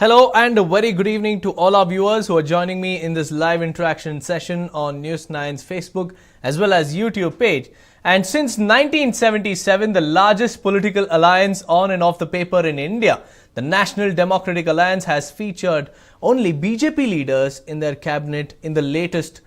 Hello and a very good evening to all our viewers who are joining me in this live interaction session on News 9's Facebook as well as YouTube page. And since 1977, the largest political alliance on and off the paper in India, the National Democratic Alliance, has featured only BJP leaders in their cabinet in the latest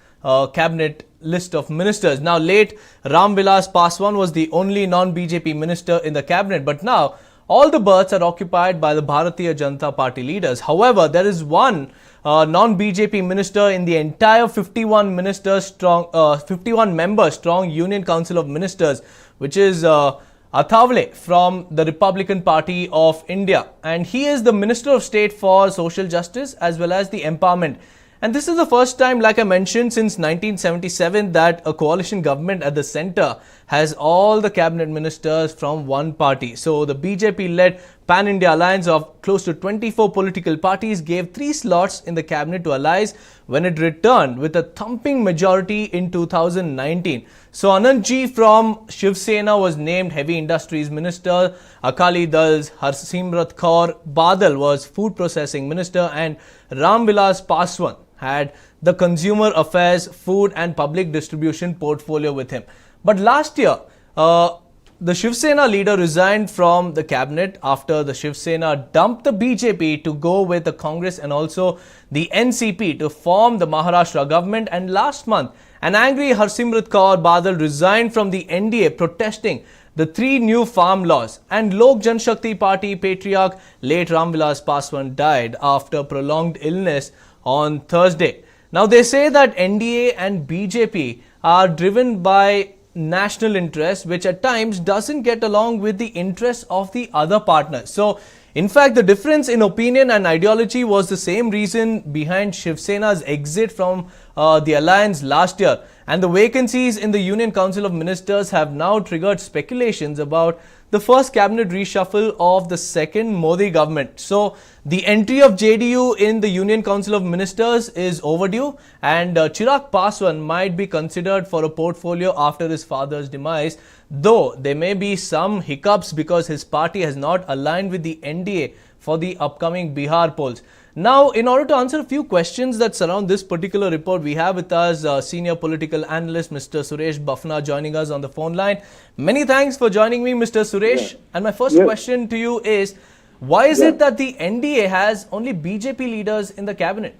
cabinet list of ministers. Now, late Ram Vilas Paswan was the only non-BJP minister in the cabinet, but now all the berths are occupied by the Bharatiya Janata Party leaders. However, there is one non-BJP minister in the entire 51 member strong Union Council of Ministers, which is Athawle from the Republican Party of India. And he is the Minister of State for Social Justice as well as the Empowerment. And this is the first time, like I mentioned, since 1977 that a coalition government at the center has all the cabinet ministers from one party. So the BJP-led Pan-India alliance of close to 24 political parties gave 3 slots in the cabinet to allies when it returned with a thumping majority in 2019. So Anandji from Shiv Sena was named Heavy Industries Minister, Akali Dal's Harsimrat Kaur Badal was Food Processing Minister, and Ram Vilas Paswan had the Consumer Affairs, Food and Public Distribution portfolio with him. But last year, the Shiv Sena leader resigned from the cabinet after the Shiv Sena dumped the BJP to go with the Congress and also the NCP to form the Maharashtra government. And last month, an angry Harsimrat Kaur Badal resigned from the NDA protesting the 3 new farm laws. And Lok Janshakti Party patriarch late Ram Vilas Paswan died after prolonged illness on Thursday. Now, they say that NDA and BJP are driven by national interests, which at times doesn't get along with the interests of the other partners. So, in fact, the difference in opinion and ideology was the same reason behind Shiv Sena's exit from the alliance last year. And the vacancies in the Union Council of Ministers have now triggered speculations about the first cabinet reshuffle of the second Modi government. So, the entry of JDU in the Union Council of Ministers is overdue, and Chirag Paswan might be considered for a portfolio after his father's demise, though there may be some hiccups because his party has not aligned with the NDA for the upcoming Bihar polls. Now, in order to answer a few questions that surround this particular report, we have with us senior political analyst Mr. Suresh Bafna joining us on the phone line. Many thanks for joining me, Mr. Suresh. Yeah. And my first question to you is, why is it that the NDA has only BJP leaders in the cabinet?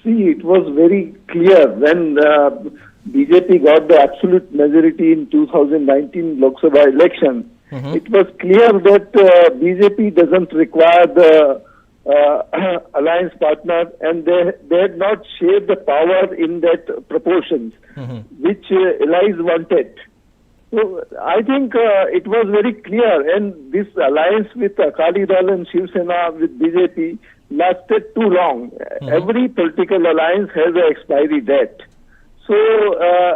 See, it was very clear when BJP got the absolute majority in 2019 Lok Sabha election. It was clear that BJP doesn't require the alliance partner, and they had not shared the power in that proportions which allies wanted. So I think it was very clear, and this alliance with Akali Dal and Shiv Sena with BJP lasted too long. Every political alliance has an expiry date. So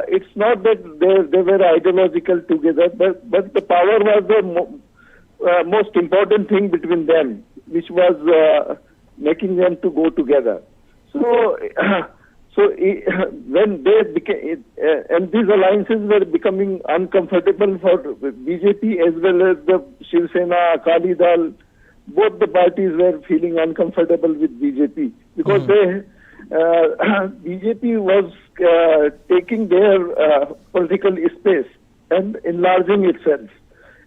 it's not that they were ideological together, but the power was the most important thing between them, which was making them to go together. So, when they became, and these alliances were becoming uncomfortable for BJP as well as the Shiv Sena, Akali Dal, both the parties were feeling uncomfortable with BJP because BJP was taking their political space and enlarging itself.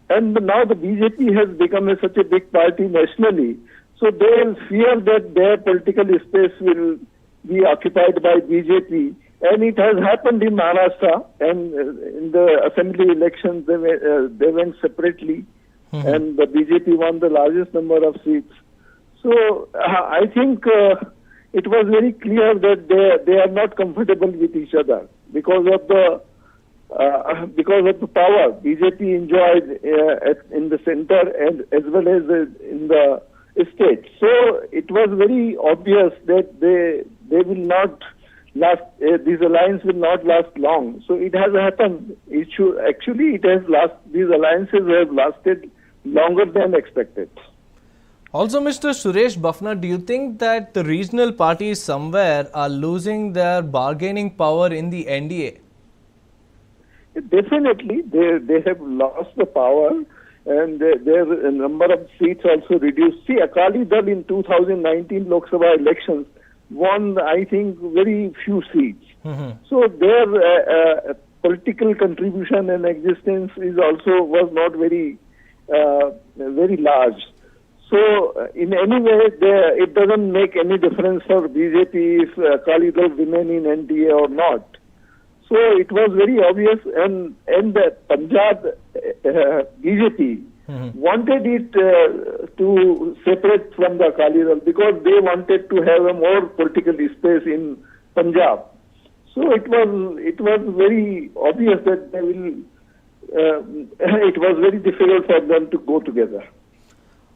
And now the BJP has become such a big party nationally, so they fear that their political space will be occupied by BJP. And it has happened in Maharashtra, and in the assembly elections they went separately, and the BJP won the largest number of seats. So I think it was very clear that they are not comfortable with each other because of the power BJP enjoyed in the center and as well as in the state. So it was very obvious that they will not last. This alliance will not last long. So it has happened. These alliances have lasted longer than expected. Also, Mr. Suresh Bafna, do you think that the regional parties somewhere are losing their bargaining power in the NDA? Definitely, they have lost the power, and their number of seats also reduced. See, Akali Dal in 2019 Lok Sabha elections won, I think, very few seats. So their political contribution and existence was not very large. So in any way, it doesn't make any difference for BJP if Akali Dal remain in NDA or not. So it was very obvious, and the Punjab BJP wanted it to separate from the Akali Dal because they wanted to have a more political space in Punjab. So it was very obvious that they will. It was very difficult for them to go together.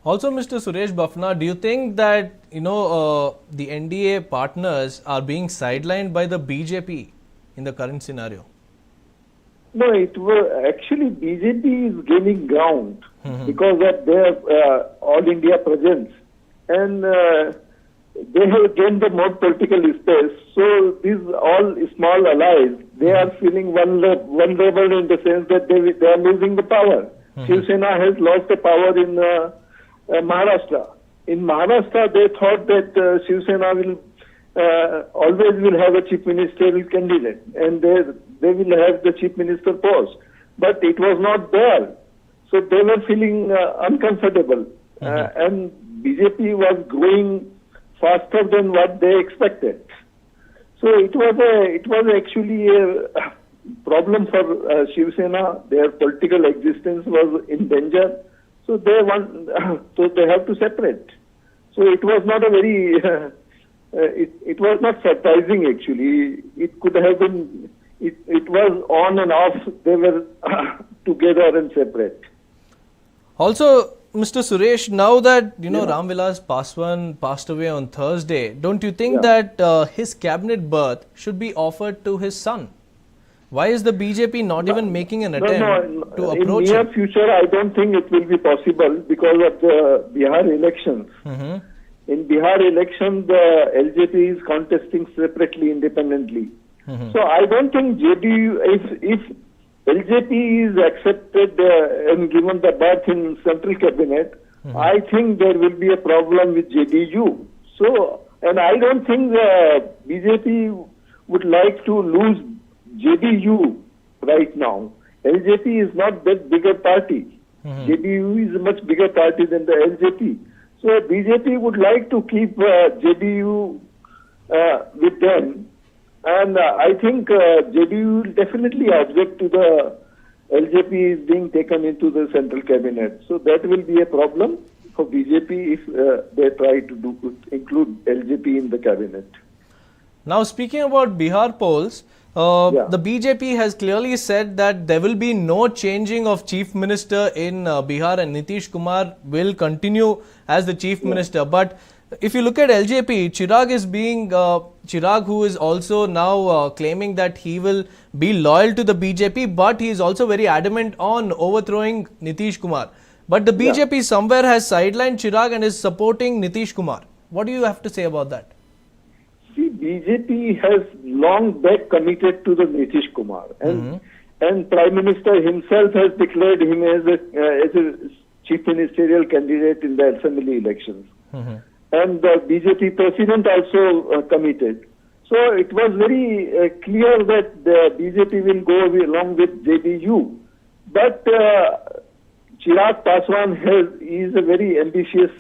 Also, Mr. Suresh Bafna, do you think that the NDA partners are being sidelined by the BJP in the current scenario? No, it was actually BJP is gaining ground because of their all India presence, and they have gained the more political space. So these all small allies, they are feeling vulnerable in the sense that they are losing the power. Shiv Sena has lost the power in Maharashtra. In Maharashtra, they thought that Shiv Sena always will have a chief ministerial candidate, and they will have the chief minister post. But it was not there. So they were feeling uncomfortable. And BJP was growing faster than what they expected. So it was actually a problem for Shiv Sena. Their political existence was in danger. So they have to separate. So it was not a very it was not surprising actually. It could have been. It was on and off. They were together and separate. Also, Mr. Suresh, now that Ram Vilas Paswan passed away on Thursday, don't you think that his cabinet berth should be offered to his son? Why is the BJP not even making an attempt to approach him? In near future, I don't think it will be possible because of the Bihar elections. In Bihar election, the LJP is contesting separately, independently. So I don't think JDU, if LJP is accepted and given the berth in central cabinet, I think there will be a problem with JDU. So, and I don't think the BJP would like to lose JDU right now. LJP is not that bigger party. JDU is a much bigger party than the LJP. So BJP would like to keep JDU with them. And I think JDU will definitely object to the LJP is being taken into the central cabinet. So that will be a problem for BJP if they try to include LJP in the cabinet. Now, speaking about Bihar polls, the BJP has clearly said that there will be no changing of chief minister in Bihar, and Nitish Kumar will continue as the chief minister. But if you look at LJP, Chirag, who is also now claiming that he will be loyal to the BJP, but he is also very adamant on overthrowing Nitish Kumar. But the BJP somewhere has sidelined Chirag and is supporting Nitish Kumar. What do you have to say about that? See, BJP has long back committed to the Nitish Kumar, and Prime Minister himself has declared him as a chief ministerial candidate in the assembly elections. And the BJP president also committed. So it was very clear that the BJP will go along with JDU. But Chirag Paswan is a very ambitious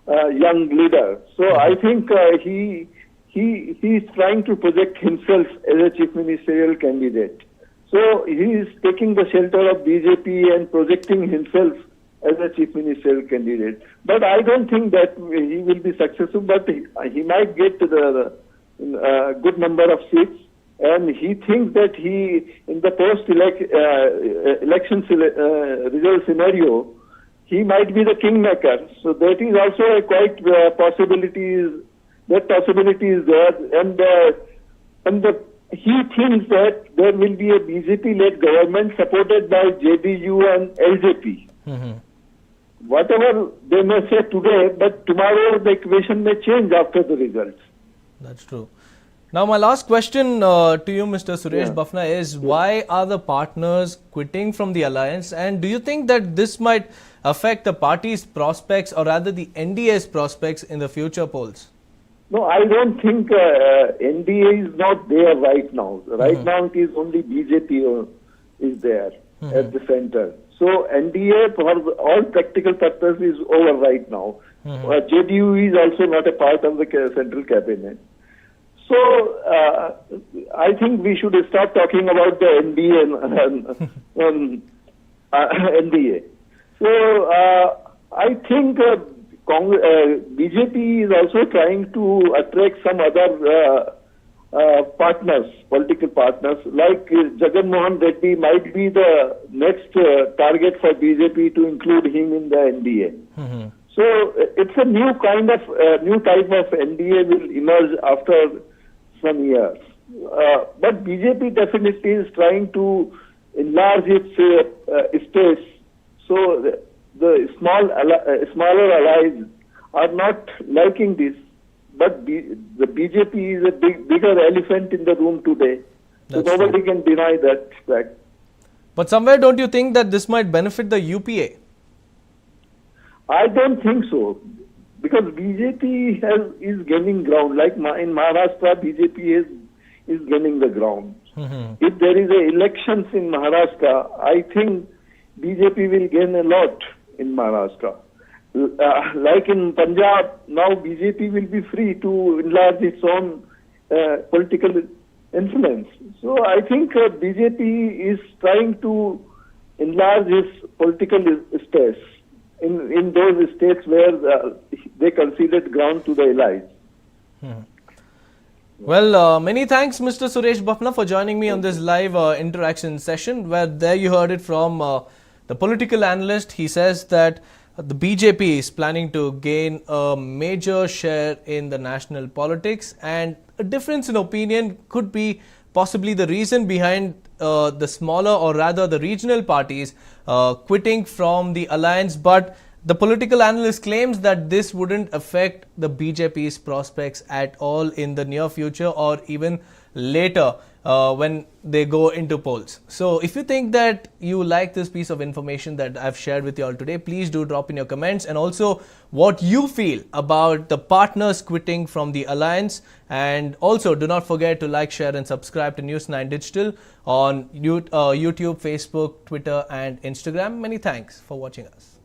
young leader. So I think he is trying to project himself as a chief ministerial candidate. So he is taking the shelter of BJP and projecting himself as a chief ministerial candidate. But I don't think that he will be successful, but he might get to the good number of seats. And he thinks that in the post-election result scenario, he might be the kingmaker. So that is also a quite possibility. That possibility is there, and he thinks that there will be a BJP-led government supported by JDU and LJP. Whatever they may say today, but tomorrow the equation may change after the results. That's true. Now, my last question to you, Mr. Suresh Yeah. Bafna, is why are the partners quitting from the alliance? And do you think that this might affect the party's prospects, or rather the NDA's prospects in the future polls? No, I don't think NDA is not there right now. Right now, it is only BJP is there at the center. So NDA, for all practical purposes, is over right now. JDU is also not a part of the central cabinet. So I think we should start talking about the NDA and NDA. So I think BJP is also trying to attract some other partners, political partners, like Jagan Mohan Reddy might be the next target for BJP to include him in the NDA. So it's a new kind of new type of NDA will emerge after some years. But BJP definitely is trying to enlarge its space. So the smaller allies are not liking this. But the BJP is a bigger elephant in the room today. So nobody can deny that fact. But somewhere, don't you think that this might benefit the UPA? I don't think so. Because BJP is gaining ground. Like in Maharashtra, BJP is gaining the ground. If there is elections in Maharashtra, I think BJP will gain a lot in Maharashtra. Like in Punjab, now BJP will be free to enlarge its own political influence. So I think BJP is trying to enlarge its political space in those states where they conceded ground to the allies. Well, many thanks, Mr. Suresh Bafna, for joining me on this live interaction session, where there you heard it from the political analyst. He says that the BJP is planning to gain a major share in the national politics, and a difference in opinion could be possibly the reason behind the smaller, or rather the regional parties quitting from the alliance. But the political analyst claims that this wouldn't affect the BJP's prospects at all in the near future, or even later when they go into polls. So if you think that you like this piece of information that I've shared with you all today, please do drop in your comments, and also what you feel about the partners quitting from the alliance. And also do not forget to like, share and subscribe to News 9 Digital on YouTube, Facebook, Twitter and Instagram. Many thanks for watching us.